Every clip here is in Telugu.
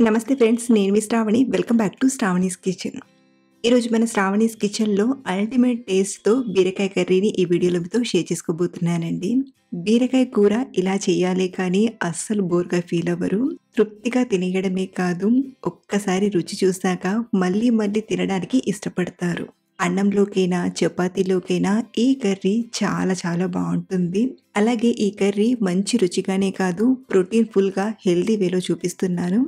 నమస్తే ఫ్రెండ్స్, నేను మీ Shravani. Welcome back to Shravani's kitchen. ఈరోజు మన శ్రావణీస్ కిచెన్‌లో అల్టిమేట్ టేస్ట్‌తో బీరకాయ కర్రీని ఈ వీడియోలో మీతో షేర్ చేసుకోబోతున్నానండి. బీరకాయ కూర ఇలా చేయాలి కానీ అస్సలు బోర్‌గా ఫీల్ అవ్వరు. తృప్తిగా తినేయడమే కాదు, ఒక్కసారి రుచి చూసాక మళ్ళీ మళ్ళీ తినడానికి ఇష్టపడతారు. అన్నంలోకైనా, చపాతీలోకైనా ఈ కర్రీ చాలా చాలా బావుంటుంది. అలాగే ఈ కర్రీ మంచి రుచిగానే కాదు, ప్రోటీన్ ఫుల్‌గా హెల్తీ వేలో చూపిస్తున్నాను.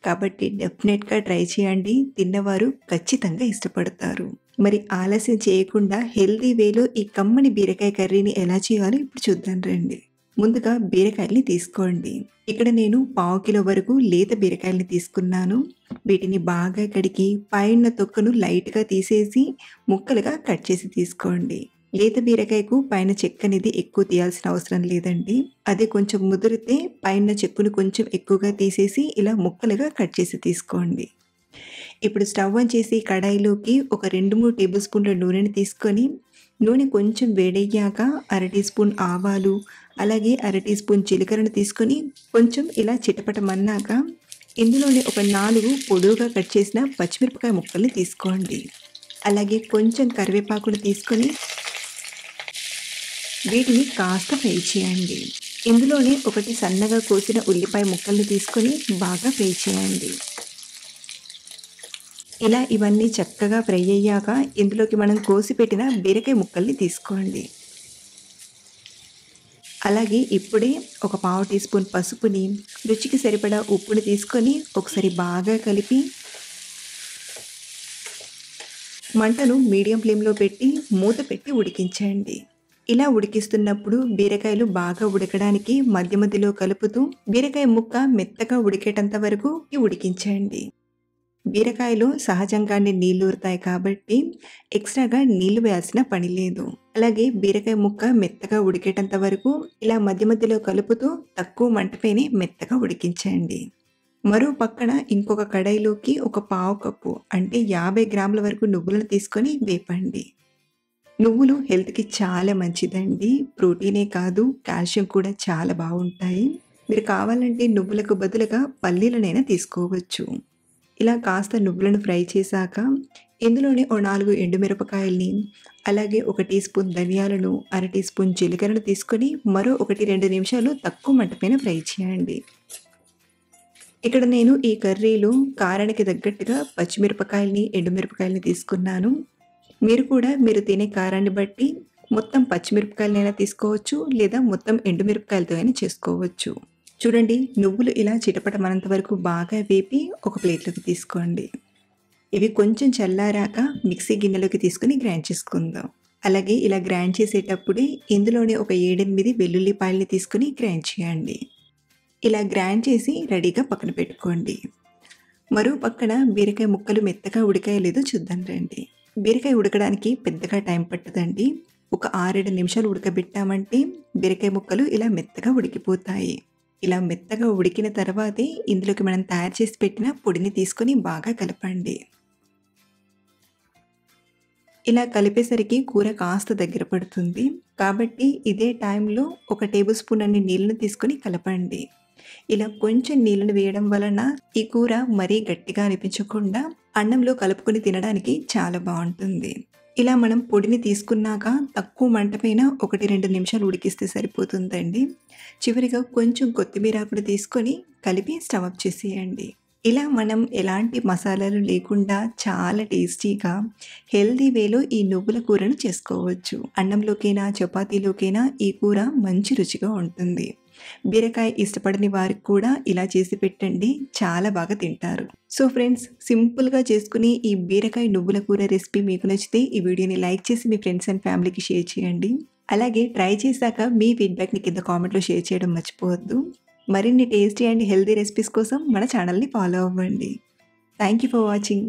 కాబట్టి డెఫినెట్‌గా ట్రై చేయండి. తిన్నవారు ఖచ్చితంగా ఇష్టపడతారు. మరి ఆలస్యం చేయకుండా హెల్తీ వేలో ఈ కమ్మని బీరకాయ కర్రీని ఎలా చేయాలో ఇప్పుడు చూద్దాం రండి. ముందుగా బీరకాయల్ని తీసుకోండి. ఇక్కడ నేను పావు కిలో వరకు లేత బీరకాయల్ని తీసుకున్నాను. వీటిని బాగా కడిగి పైన తొక్కను లైట్‌గా తీసేసి ముక్కలుగా కట్ చేసి తీసుకోండి. లేత బీరకాయకు పైన చెక్క అనేది ఎక్కువ తీయాల్సిన అవసరం లేదండి. అదే కొంచెం ముదిరితే పైన చెక్కును కొంచెం ఎక్కువగా తీసేసి ఇలా ముక్కలుగా కట్ చేసి తీసుకోండి. ఇప్పుడు స్టవ్ ఆన్ చేసి కడాయిలోకి ఒక 2, 3 టేబుల్ స్పూన్ల నూనెని తీసుకొని, నూనె కొంచెం వేడయ్యాక అర టీ స్పూన్ ఆవాలు, అలాగే అర టీ స్పూన్ జీలకర్రను తీసుకొని కొంచెం ఇలా చిటపటమన్నాక ఇందులోనే ఒక 4 పొడువుగా కట్ చేసిన పచ్చిమిరపకాయ ముక్కల్ని తీసుకోండి. అలాగే కొంచెం కరివేపాకును తీసుకొని వీటిని కాస్త ఫ్రై చేయండి. ఇందులోనే ఒకటి సన్నగా కోసిన ఉల్లిపాయ ముక్కల్ని తీసుకొని బాగా ఫ్రై చేయండి. ఇలా ఇవన్నీ చక్కగా ఫ్రై అయ్యాక ఇందులోకి మనం కోసి పెట్టిన బీరకాయ ముక్కల్ని తీసుకోండి. అలాగే ఇప్పుడే ఒక పావు టీ స్పూన్ పసుపుని, రుచికి సరిపడా ఉప్పుని తీసుకొని ఒకసారి బాగా కలిపి మంటను మీడియం ఫ్లేమ్‌లో పెట్టి మూత పెట్టి ఉడికించండి. ఇలా ఉడికిస్తున్నప్పుడు బీరకాయలు బాగా ఉడకడానికి మధ్య మధ్యలో కలుపుతూ బీరకాయ ముక్క మెత్తగా ఉడికేటంత వరకు ఉడికించండి. బీరకాయలో సహజంగానే నీళ్లూరుతాయి కాబట్టి ఎక్స్ట్రాగా నీళ్లు వేయాల్సిన పని లేదు. అలాగే బీరకాయ ముక్క మెత్తగా ఉడికేటంత వరకు ఇలా మధ్య మధ్యలో కలుపుతూ తక్కువ మంటపైనే మెత్తగా ఉడికించండి. మరో పక్కన ఇంకొక కడాయిలోకి ఒక పావు కప్పు అంటే 50 గ్రాముల వరకు నువ్వులను తీసుకొని వేపండి. నువ్వులు హెల్త్‌కి చాలా మంచిదండి. ప్రోటీనే కాదు, కాల్షియం కూడా చాలా బావుంటాయి. మీరు కావాలంటే నువ్వులకు బదులుగా పల్లీలనైనా తీసుకోవచ్చు. ఇలా కాస్త నువ్వులను ఫ్రై చేశాక ఇందులోనే ఓ 4 ఎండుమిరపకాయల్ని, అలాగే ఒక టీ స్పూన్ ధనియాలను, అర టీ స్పూన్ జీలకర్రను తీసుకొని మరో 1, 2 నిమిషాలు తక్కువ మంట పైన ఫ్రై చేయండి. ఇక్కడ నేను ఈ కర్రీలో కారానికి తగ్గట్టుగా పచ్చిమిరపకాయల్ని, ఎండుమిరపకాయల్ని తీసుకున్నాను. మీరు కూడా మీరు తినే కారాన్ని బట్టి మొత్తం పచ్చిమిరపకాయలనైనా తీసుకోవచ్చు, లేదా మొత్తం ఎండుమిరపకాయలతో అయినా చేసుకోవచ్చు. చూడండి, నువ్వులు ఇలా చిటపటమనేంత వరకు బాగా వేపి ఒక ప్లేట్‌లోకి తీసుకోండి. ఇవి కొంచెం చల్లారాక మిక్సీ గిన్నెలోకి తీసుకొని గ్రైండ్ చేసుకుందాం. అలాగే ఇలా గ్రైండ్ చేసేటప్పుడే ఇందులోనే ఒక 7, 8 వెల్లుల్లిపాయల్ని తీసుకొని గ్రైండ్ చేయండి. ఇలా గ్రైండ్ చేసి రెడీగా పక్కన పెట్టుకోండి. మరో పక్కన బీరకాయ ముక్కలు మెత్తగా ఉడికాయో లేదో చూద్దాం రండి. బీరకాయ ఉడకడానికి పెద్దగా టైం పట్టదండి. ఒక 6, 7 నిమిషాలు ఉడకబెట్టామంటే బీరకాయ ముక్కలు ఇలా మెత్తగా ఉడికిపోతాయి. ఇలా మెత్తగా ఉడికిన తర్వాతే ఇందులోకి మనం తయారు చేసి పెట్టిన పొడిని తీసుకొని బాగా కలపండి. ఇలా కలిపేసరికి కూర కాస్త దగ్గర పడుతుంది. కాబట్టి ఇదే టైంలో ఒక టేబుల్ స్పూన్ అన్ని నీళ్ళను తీసుకొని కలపండి. ఇలా కొంచెం నీళ్ళను వేయడం వలన ఈ కూర మరీ గట్టిగా అనిపించకుండా అన్నంలో కలుపుకొని తినడానికి చాలా బావుంటుంది. ఇలా మనం పొడిని తీసుకున్నాక తక్కువ మంట పైన 1, 2 నిమిషాలు ఉడికిస్తే సరిపోతుందండి. చివరిగా కొంచెం కొత్తిమీర ఆకును తీసుకొని కలిపి స్టవ్ ఆఫ్ చేసేయండి. ఇలా మనం ఎలాంటి మసాలాలు లేకుండా చాలా టేస్టీగా హెల్తీ వేలో ఈ నువ్వుల కూరను చేసుకోవచ్చు. అన్నంలోకైనా, చపాతీలోకైనా ఈ కూర మంచి రుచిగా ఉంటుంది. బీరకాయ ఇష్టపడని వారికి కూడా ఇలా చేసి పెట్టండి, చాలా బాగా తింటారు. సో ఫ్రెండ్స్, సింపుల్‌గా చేసుకుని ఈ బీరకాయ నువ్వుల కూర రెసిపీ మీకు నచ్చితే ఈ వీడియోని లైక్ చేసి మీ ఫ్రెండ్స్ అండ్ ఫ్యామిలీకి షేర్ చేయండి. అలాగే ట్రై చేశాక మీ ఫీడ్‌బ్యాక్‌ని కింద కామెంట్‌లో షేర్ చేయడం మర్చిపోవద్దు. మరిన్ని టేస్టీ అండ్ హెల్తీ రెసిపీస్ కోసం మన ఛానల్‌ని ఫాలో అవ్వండి. Thank you for watching.